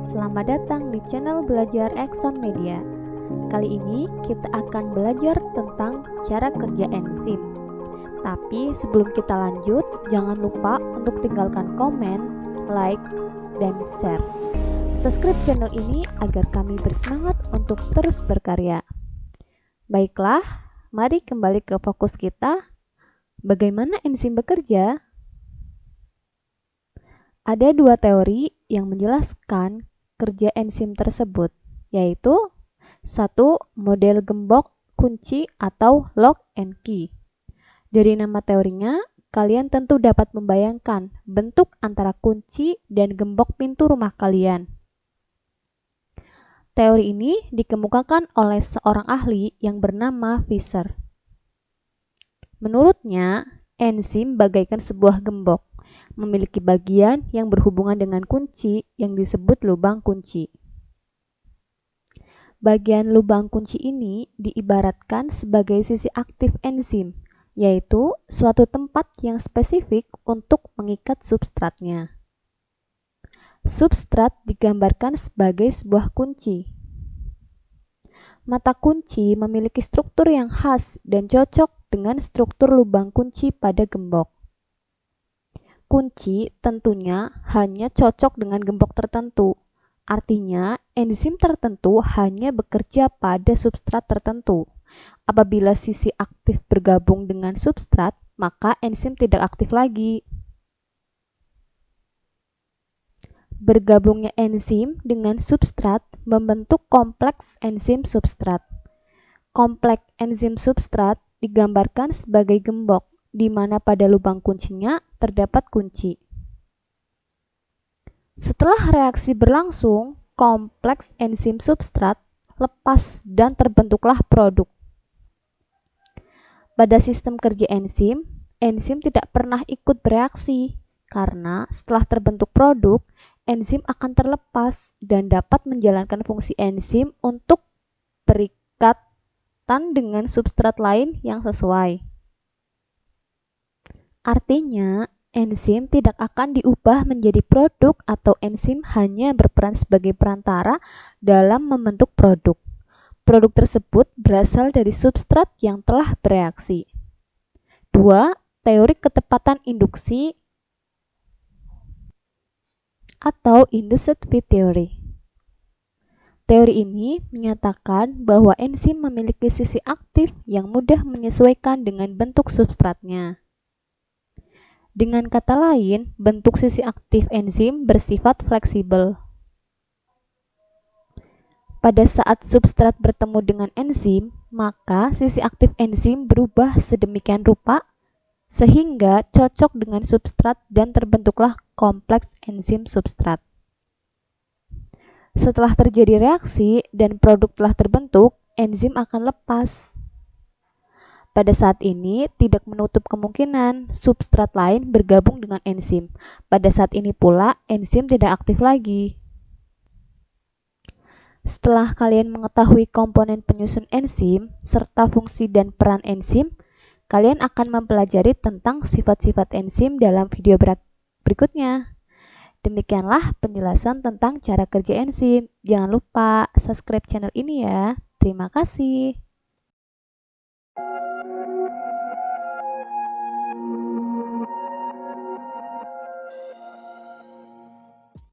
selamat datang di channel Belajar Exxon Media. Kali ini kita akan belajar tentang cara kerja enzim. Tapi sebelum kita lanjut, jangan lupa untuk tinggalkan komen, like, dan share. Subscribe channel ini agar kami bersemangat untuk terus berkarya. Baiklah, mari kembali ke fokus kita. Bagaimana enzim bekerja? Ada dua teori yang menjelaskan kerja enzim tersebut, yaitu satu, model gembok kunci atau lock and key. Dari nama teorinya, kalian tentu dapat membayangkan bentuk antara kunci dan gembok pintu rumah kalian. Teori ini dikemukakan oleh seorang ahli yang bernama Fischer. Menurutnya, enzim bagaikan sebuah gembok, memiliki bagian yang berhubungan dengan kunci yang disebut lubang kunci. Bagian lubang kunci ini diibaratkan sebagai sisi aktif enzim, yaitu suatu tempat yang spesifik untuk mengikat substratnya. Substrat digambarkan sebagai sebuah kunci. Mata kunci memiliki struktur yang khas dan cocok dengan struktur lubang kunci pada gembok. Kunci tentunya hanya cocok dengan gembok tertentu. Artinya, enzim tertentu hanya bekerja pada substrat tertentu. Apabila sisi aktif bergabung dengan substrat, maka enzim tidak aktif lagi. Bergabungnya enzim dengan substrat membentuk kompleks enzim substrat. Kompleks enzim substrat digambarkan sebagai gembok, di mana pada lubang kuncinya terdapat kunci. Setelah reaksi berlangsung, kompleks enzim substrat lepas dan terbentuklah produk. Pada sistem kerja enzim, enzim tidak pernah ikut bereaksi, karena setelah terbentuk produk, enzim akan terlepas dan dapat menjalankan fungsi enzim untuk berikatan dengan substrat lain yang sesuai. Artinya, enzim tidak akan diubah menjadi produk atau enzim hanya berperan sebagai perantara dalam membentuk produk. Produk tersebut berasal dari substrat yang telah bereaksi. 2. Teori ketepatan induksi atau induced feed theory. Teori ini menyatakan bahwa enzim memiliki sisi aktif yang mudah menyesuaikan dengan bentuk substratnya. Dengan kata lain, bentuk sisi aktif enzim bersifat fleksibel. Pada saat substrat bertemu dengan enzim, maka sisi aktif enzim berubah sedemikian rupa sehingga cocok dengan substrat dan terbentuklah kompleks enzim substrat. Setelah terjadi reaksi dan produk telah terbentuk, enzim akan lepas. Pada saat ini, tidak menutup kemungkinan substrat lain bergabung dengan enzim. Pada saat ini pula, enzim tidak aktif lagi. Setelah kalian mengetahui komponen penyusun enzim, serta fungsi dan peran enzim, kalian akan mempelajari tentang sifat-sifat enzim dalam video berikutnya. Demikianlah penjelasan tentang cara kerja enzim. Jangan lupa subscribe channel ini ya. Terima kasih.